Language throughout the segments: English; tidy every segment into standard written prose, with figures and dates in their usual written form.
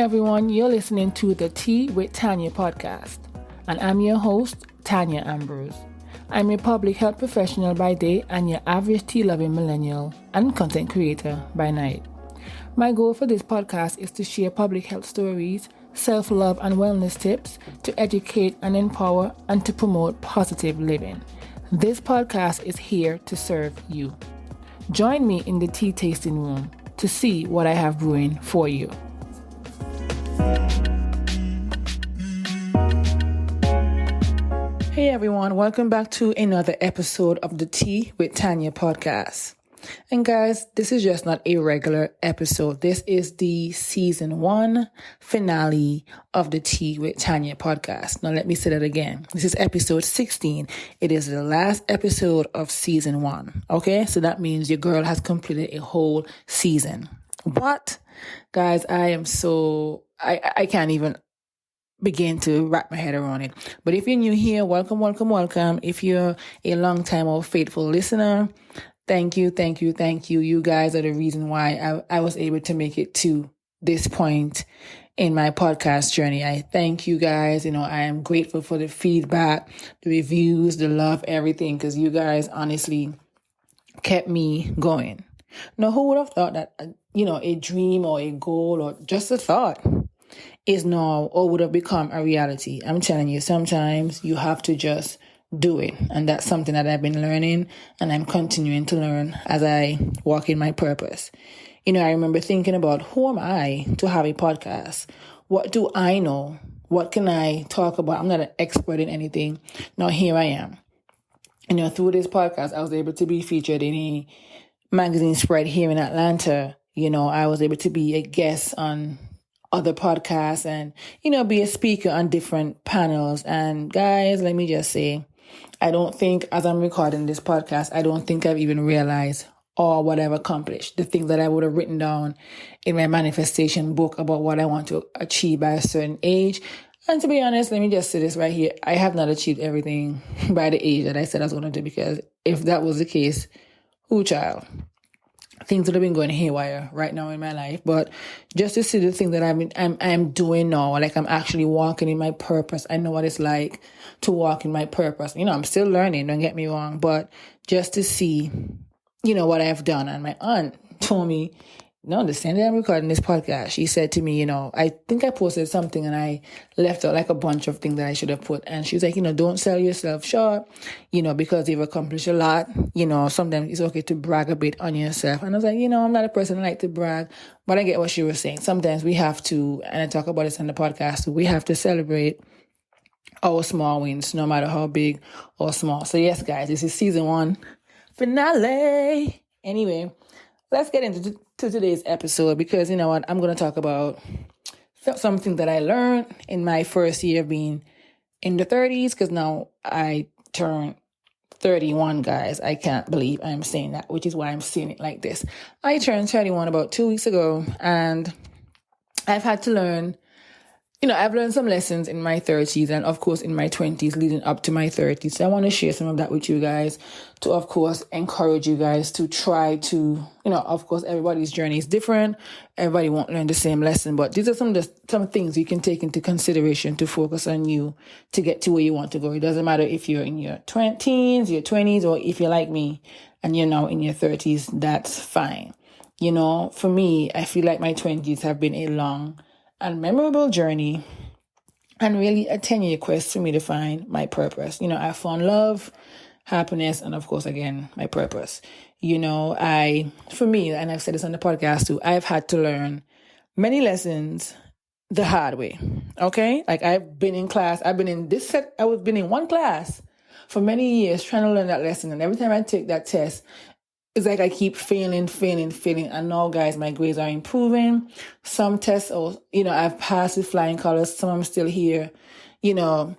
everyone, you're listening to the Tea with Tanya podcast, and I'm your host, Tanya Ambrose. I'm a public health professional by day and your average tea-loving millennial and content creator by night. My goal for this podcast is to share public health stories, self-love and wellness tips, to educate and empower, and to promote positive living. This podcast is here to serve you. Join me in the tea tasting room to see what I have brewing for you. Hey everyone, welcome back to another episode of the Tea with Tanya podcast. And guys, this is just not a regular episode. This is the season 1 finale of the Tea with Tanya podcast. Now let me say that again. This is episode 16. It is the last episode of season 1. Okay, so that means your girl has completed a whole season. What? Guys, I can't even begin to wrap my head around it. But if you're new here, welcome. If you're a long time or faithful listener, thank you. You guys are the reason why I was able to make it to this point in my podcast journey. I thank you guys. I am grateful for the feedback, the reviews, the love, everything, because you guys honestly kept me going. Now, who would have thought that, a dream or a goal or just a thought is now or would have become a reality? I'm telling you, sometimes you have to just do it. And that's something that I've been learning and I'm continuing to learn as I walk in my purpose. I remember thinking about, who am I to have a podcast? What do I know? What can I talk about? I'm not an expert in anything. Now here I am. Through this podcast, I was able to be featured in a magazine spread here in Atlanta. I was able to be a guest on other podcasts and, be a speaker on different panels. And guys, let me just say, I don't think as I'm recording this podcast, I don't think I've even realized all what I've accomplished, the things that I would have written down in my manifestation book about what I want to achieve by a certain age. And to be honest, let me just say this right here. I have not achieved everything by the age that I said I was going to do, because if that was the case, child, things would have been going haywire right now in my life. But just to see the thing that I'm doing now, like I'm actually walking in my purpose. I know what it's like to walk in my purpose. I'm still learning, don't get me wrong, but just to see, what I've done. And my aunt told me, the same day I'm recording this podcast, she said to me, I think I posted something and I left out like a bunch of things that I should have put. And she's like, don't sell yourself short, because you've accomplished a lot. Sometimes it's okay to brag a bit on yourself. And I was like, I'm not a person who like to brag, but I get what she was saying. Sometimes we have to, and I talk about this on the podcast, we have to celebrate our small wins, no matter how big or small. So yes, guys, this is season 1 finale. Anyway, let's get into today's episode, because you know what, I'm going to talk about something that I learned in my first year of being in the 30s, because now I turned 31, guys. I can't believe I'm saying that, which is why I'm saying it like this. I turned 31 about 2 weeks ago, and I've had to learn, I've learned some lessons in my 30s and, of course, in my 20s leading up to my 30s. So I want to share some of that with you guys to, of course, encourage you guys to try to, of course, everybody's journey is different. Everybody won't learn the same lesson, but these are some things you can take into consideration to focus on you to get to where you want to go. It doesn't matter if you're in your teens, your 20s, or if you're like me and you're now in your 30s, that's fine. For me, I feel like my 20s have been a long and memorable journey and really a 10-year quest for me to find my purpose. I found love, happiness, and of course, again, my purpose. For me, and I've said this on the podcast too, I've had to learn many lessons the hard way. Okay? Like I've been in class, I've been in one class for many years trying to learn that lesson. And every time I take that test, it's like I keep failing. And now, guys, my grades are improving. Some tests, I've passed with flying colors. Some I'm still here, trying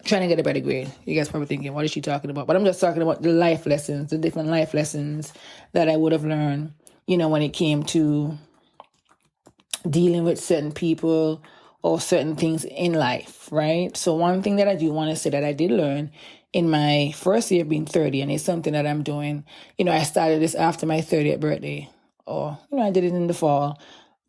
to get a better grade. You guys probably thinking, what is she talking about? But I'm just talking about the life lessons, the different life lessons that I would have learned, when it came to dealing with certain people or certain things in life, right? So one thing that I do want to say that I did learn in my first year of being 30, and it's something that I'm doing. I started this after my 30th birthday, or, I did it in the fall.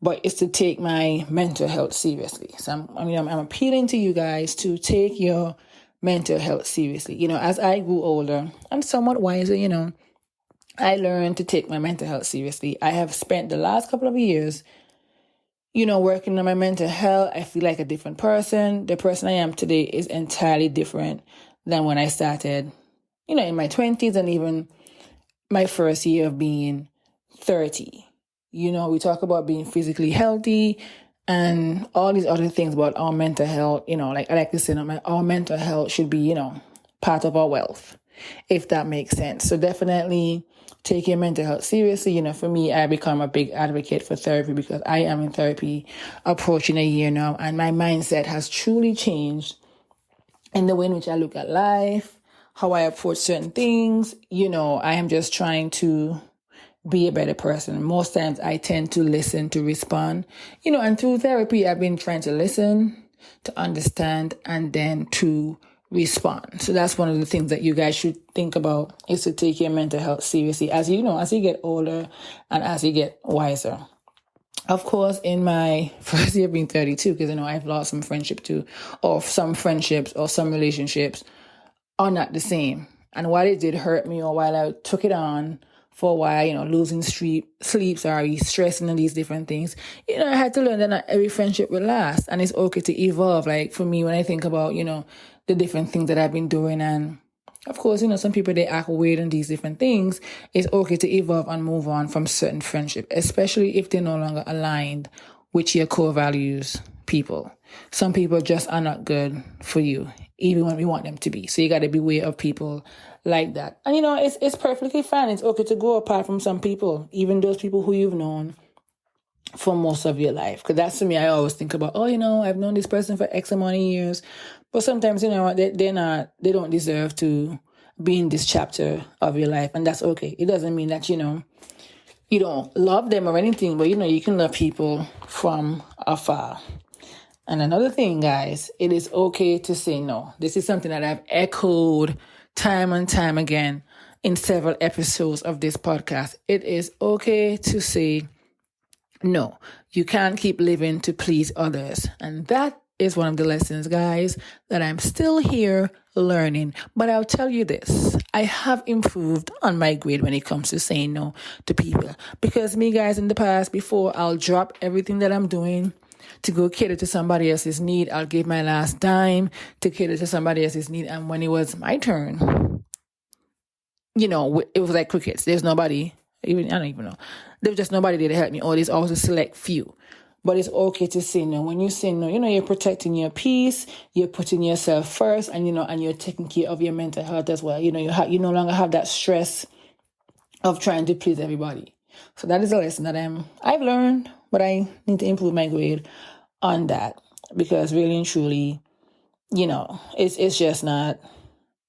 but it's to take my mental health seriously. So I'm appealing to you guys to take your mental health seriously. As I grew older and somewhat wiser, I learned to take my mental health seriously. I have spent the last couple of years, working on my mental health. I feel like a different person. The person I am today is entirely different than when I started, in my 20s and even my first year of being 30. We talk about being physically healthy and all these other things about our mental health. Like I like to say, our mental health should be, part of our wealth, if that makes sense. So definitely take your mental health seriously. For me, I become a big advocate for therapy because I am in therapy approaching a year now, and my mindset has truly changed in the way in which I look at life, how I approach certain things. I am just trying to be a better person. Most times I tend to listen to respond, and through therapy, I've been trying to listen, to understand, and then to respond. So that's one of the things that you guys should think about, is to take your mental health seriously as you get older and as you get wiser. Of course, in my first year being 32, because I've lost some friendship too, or some friendships or some relationships are not the same. And while it did hurt me, or while I took it on for a while, losing sleep, stressing and these different things, I had to learn that not every friendship will last, and it's okay to evolve. Like for me, when I think about, the different things that I've been doing, and of course, some people, they act weird and these different things, it's okay to evolve and move on from certain friendship, especially if they're no longer aligned with your core values, people. Some people just are not good for you, even when we want them to be. So you got to be aware of people like that. And, it's perfectly fine. It's okay to go apart from some people, even those people who you've known for most of your life. Because that's, to me, I always think about, I've known this person for X amount of years. But sometimes, they don't deserve to be in this chapter of your life. And that's okay. It doesn't mean that, you don't love them or anything, but, you can love people from afar. And another thing, guys, it is okay to say no. This is something that I've echoed time and time again in several episodes of this podcast. It is okay to say no. You can't keep living to please others. And that is one of the lessons, guys, that I'm still here learning. But I'll tell you this, I have improved on my grade when it comes to saying no to people. Because me, guys, in the past, before, I'll drop everything that I'm doing to go cater to somebody else's need. I'll give my last dime to cater to somebody else's need. And when it was my turn, it was like crickets. There's nobody, I don't even know. There was just nobody there to help me. Or there's always a select few. But it's okay to say no. When you say no, you're protecting your peace, you're putting yourself first, and, and you're taking care of your mental health as well. You no longer have that stress of trying to please everybody. So that is a lesson that I've learned, but I need to improve my grade on that, because really and truly, it's just not,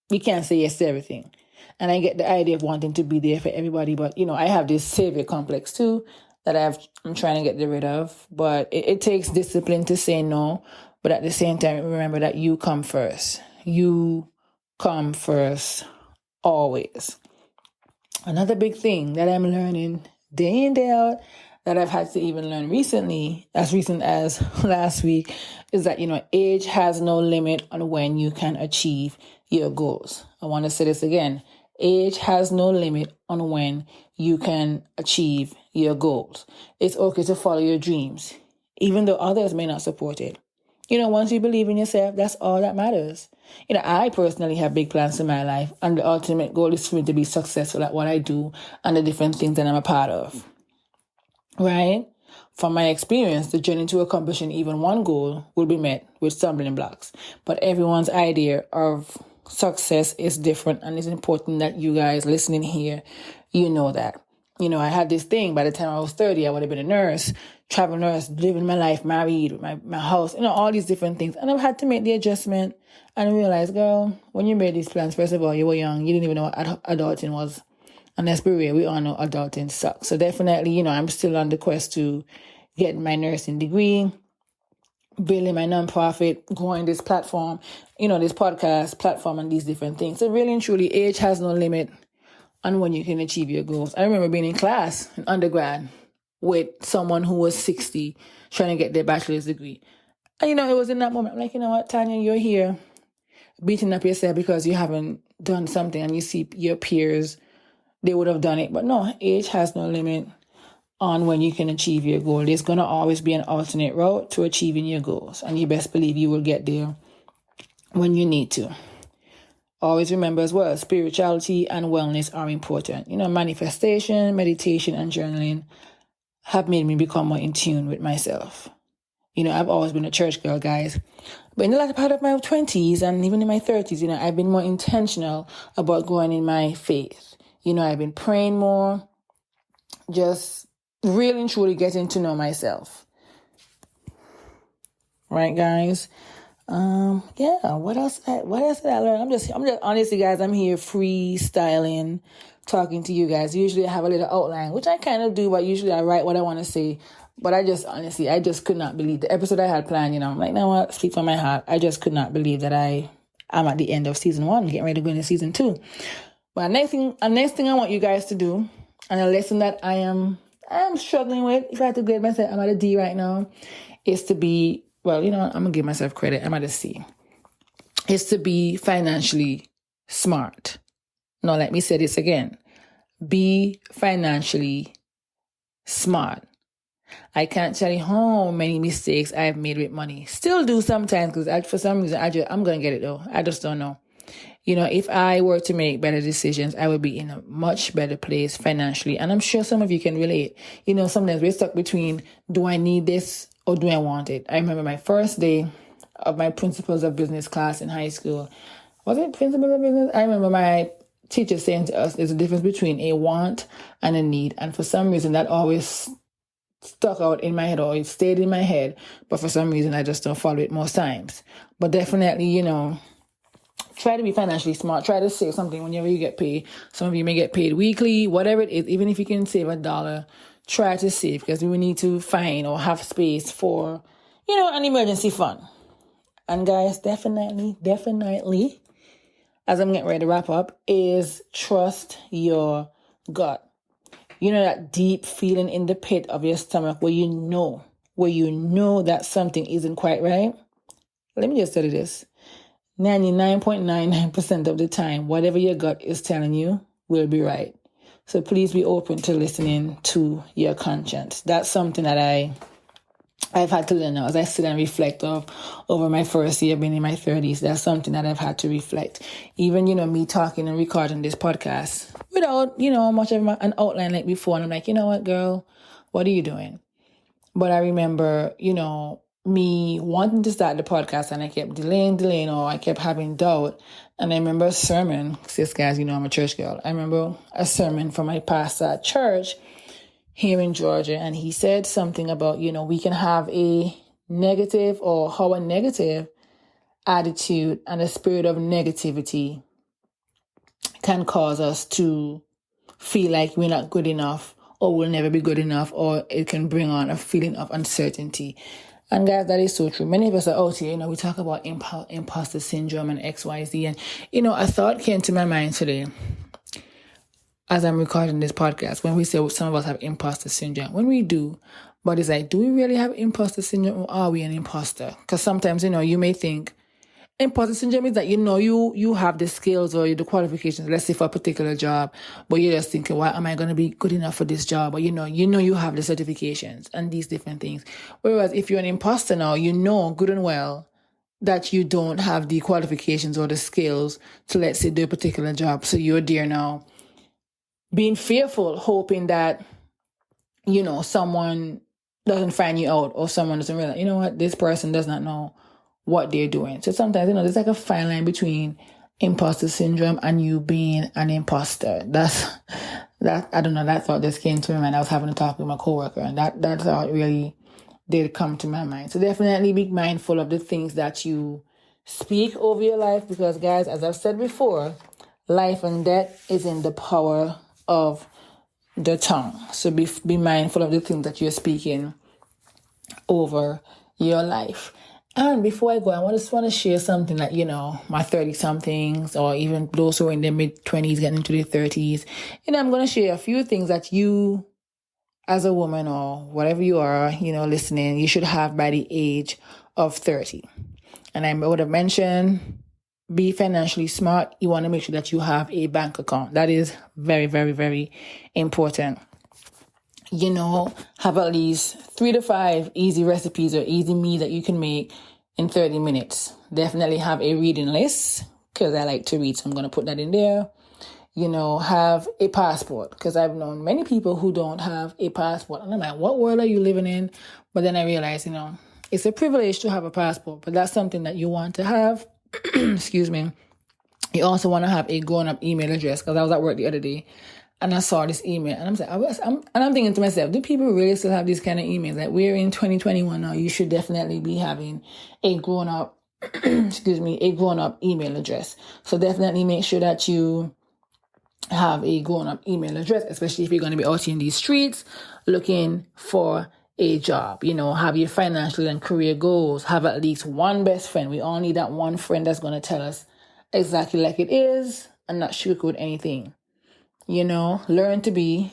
we can't say yes to everything. And I get the idea of wanting to be there for everybody, but, I have this savior complex too that I'm trying to get rid of. But it takes discipline to say no, but at the same time, remember that you come first. You come first, always. Another big thing that I'm learning day in, day out, that I've had to even learn recently, as recent as last week, is that, age has no limit on when you can achieve your goals. I want to say this again. Age has no limit on when you can achieve your goals. It's okay to follow your dreams, even though others may not support it. Once you believe in yourself, that's all that matters. I personally have big plans in my life, and the ultimate goal is for me to be successful at what I do and the different things that I'm a part of. Right? From my experience, the journey to accomplishing even one goal will be met with stumbling blocks. But everyone's idea of success is different, and it's important that you guys listening here, know that. I had this thing, by the time I was 30, I would have been a nurse, travel nurse, living my life, married, with my house, all these different things. And I've had to make the adjustment and realize, girl, when you made these plans, first of all, you were young. You didn't even know what adulting was. And let's be real, we all know adulting sucks. So definitely, I'm still on the quest to get my nursing degree, building my nonprofit, growing this platform, this podcast platform and these different things. So really and truly, age has no limit on when you can achieve your goals. I remember being in class in undergrad with someone who was 60 trying to get their bachelor's degree. And, it was in that moment, I'm like, you know what, Tanya, you're here beating up yourself because you haven't done something and you see your peers, they would have done it. But no, age has no limit on when you can achieve your goal. There's going to always be an alternate route to achieving your goals. And you best believe you will get there when you need to. Always remember as well, spirituality and wellness are important. Manifestation, meditation, and journaling have made me become more in tune with myself. I've always been a church girl, guys. But in the latter part of my 20s and even in my 30s, I've been more intentional about growing in my faith. I've been praying more, just really and truly getting to know myself. Right, guys? What else did I learn? I'm just honestly, guys, I'm here freestyling, talking to you guys. Usually I have a little outline, which I kind of do, but usually I write what I want to say. But I just could not believe the episode I had planned. I'm like, now what? Speak from my heart. I just could not believe that I'm at the end of season 1, getting ready to go into season 2. But the next thing I want you guys to do, and a lesson that I am struggling with, if I had to grade myself, I'm at a D right now, is to be, I'm going to give myself credit, I'm at a C, is to be financially smart. Now, let me say this again. Be financially smart. I can't tell you how many mistakes I've made with money. Still do sometimes, because for some reason, I'm going to get it though. I just don't know. If I were to make better decisions, I would be in a much better place financially. And I'm sure some of you can relate. Sometimes we're stuck between, do I need this or do I want it? I remember my first day of my Principles of Business class in high school. Was it Principles of Business? I remember my teacher saying to us, there's a difference between a want and a need. And for some reason, that always stuck out in my head, or it stayed in my head. But for some reason, I just don't follow it most times. But definitely, try to be financially smart. Try to save something whenever you get paid. Some of you may get paid weekly, whatever it is. Even if you can save $1, try to save, because we need to find or have space for, an emergency fund. And guys, definitely, as I'm getting ready to wrap up, is trust your gut. That deep feeling in the pit of your stomach where you know that something isn't quite right. Let me just tell you this. 99.99% of the time, whatever your gut is telling you will be right. So please be open to listening to your conscience. That's something that I've had to learn now as I sit and reflect over my first year being in my 30s. That's something that I've had to reflect. Even, me talking and recording this podcast without, much of an outline like before. And I'm like, you know what, girl, what are you doing? But I remember, me wanting to start the podcast, and I kept delaying, or I kept having doubt. And I remember a sermon, sis guys, I'm a church girl. I remember a sermon from my pastor at church here in Georgia, and he said something about, we can have a negative or how a negative attitude and a spirit of negativity can cause us to feel like we're not good enough or we'll never be good enough, or it can bring on a feeling of uncertainty. And guys, that is so true. Many of us are out here, we talk about imposter syndrome and XYZ. And, a thought came to my mind today as I'm recording this podcast, when we say some of us have imposter syndrome. When we do, but it's like, do we really have imposter syndrome, or are we an imposter? Because sometimes, you may think imposter syndrome is that, you have the skills or the qualifications, let's say for a particular job, but you're just thinking, why am I going to be good enough for this job? Or, you have the certifications and these different things. Whereas if you're an imposter now, good and well that you don't have the qualifications or the skills to, let's say, do a particular job. So you're there now, being fearful, hoping that, someone doesn't find you out, or someone doesn't realize, this person does not know what they're doing. So sometimes, there's like a fine line between imposter syndrome and you being an imposter. I don't know, that thought just came to my mind. I was having a talk with my coworker, and that thought really did come to my mind. So definitely be mindful of the things that you speak over your life, because guys, as I've said before, life and death is in the power of the tongue. So be mindful of the things that you're speaking over your life. And before I go, I just want to share something that, my 30-somethings, or even those who are in their mid-20s getting into their 30s, I'm going to share a few things that you as a woman or whatever you are, listening, you should have by the age of 30. And I would have mentioned, be financially smart. You want to make sure that you have a bank account. That is very, very, very important. Have at least 3 to 5 easy recipes or easy meals that you can make in 30 minutes. Definitely have a reading list because I like to read, so I'm going to put that in there. Have a passport because I've known many people who don't have a passport. And I'm like, what world are you living in? But then I realized, it's a privilege to have a passport, but that's something that you want to have. Excuse me. You also want to have a grown-up email address because I was at work the other day and I saw this email and I'm thinking to myself, do people really still have these kind of emails? Like, we're in 2021 now. You should definitely be having a grown-up, a grown-up email address. So definitely make sure that you have a grown-up email address, especially if you're going to be out in these streets looking for a job. Have your financial and career goals. Have at least one best friend. We all need that one friend that's going to tell us exactly like it is and not sugarcoat anything. Learn to be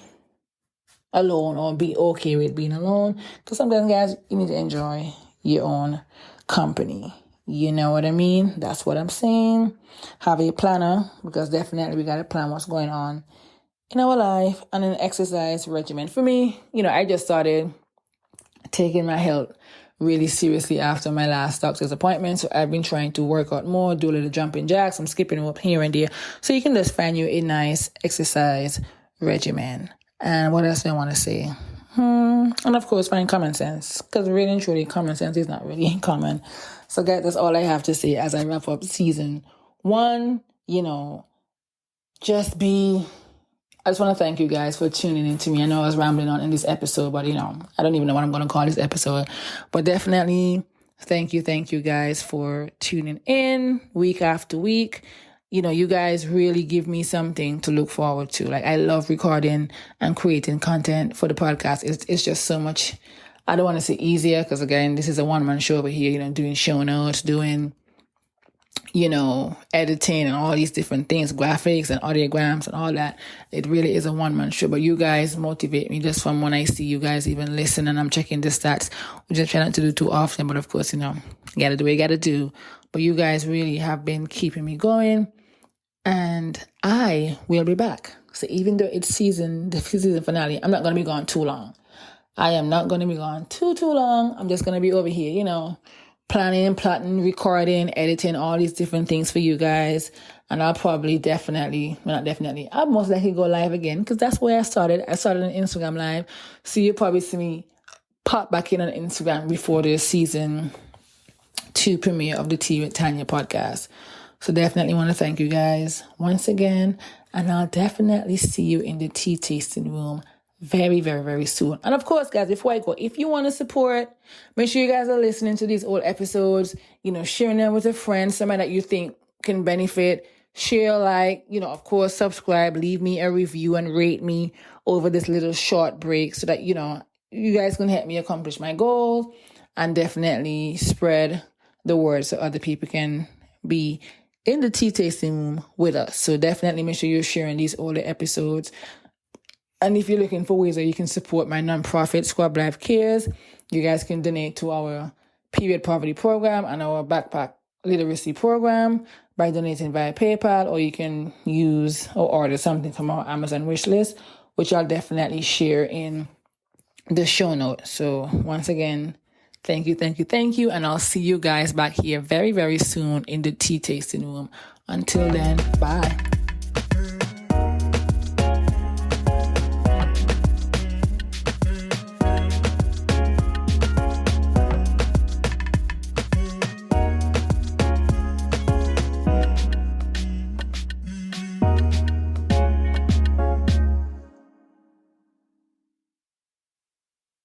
alone or be okay with being alone. Because sometimes, guys, you need to enjoy your own company. You know what I mean? That's what I'm saying. Have a planner because definitely we got to plan what's going on in our life and an exercise regimen. For me, I just started taking my health really seriously after my last doctor's appointment. So I've been trying to work out more, do a little jumping jacks. I'm skipping up here and there. So you can just find you a nice exercise regimen. And what else do I want to say? And of course, find common sense. Because really and truly, common sense is not really common. So guys, that's all I have to say as I wrap up season 1. I just want to thank you guys for tuning in to me. I know I was rambling on in this episode, but I don't even know what I'm going to call this episode. But definitely thank you guys for tuning in week after week. You guys really give me something to look forward to. Like, I love recording and creating content for the podcast. It's just so much. I don't want to say easier because, again, this is a one-man show over here, doing show notes, doing editing and all these different things, graphics and audiograms and all that. It really is a one-man show, but you guys motivate me just from when I see you guys even listen and I'm checking the stats, which I try not to do too often, but of course, you gotta do what you gotta do. But you guys really have been keeping me going and I will be back. So even though it's the season finale, I'm not going to be gone too long. I am not going to be gone too long. I'm just going to be over here, planning, plotting, recording, editing, all these different things for you guys. And I'll probably I'll most likely go live again because that's where I started. I started on Instagram Live. So you'll probably see me pop back in on Instagram before the season 2 premiere of the Tea with Tanya podcast. So definitely want to thank you guys once again. And I'll definitely see you in the tea tasting room very, very, very soon. And of course, guys, before I go, if you want to support, make sure you guys are listening to these old episodes, sharing them with a friend, somebody that you think can benefit. Share, of course, subscribe, leave me a review and rate me over this little short break so that, you guys can help me accomplish my goals and definitely spread the word so other people can be in the tea tasting room with us. So definitely make sure you're sharing these older episodes. And if you're looking for ways that you can support my nonprofit, Squad Life Cares, you guys can donate to our period poverty program and our backpack literacy program by donating via PayPal, or you can use or order something from our Amazon wish list, which I'll definitely share in the show notes. So once again, thank you. And I'll see you guys back here very, very soon in the tea tasting room. Until then, bye.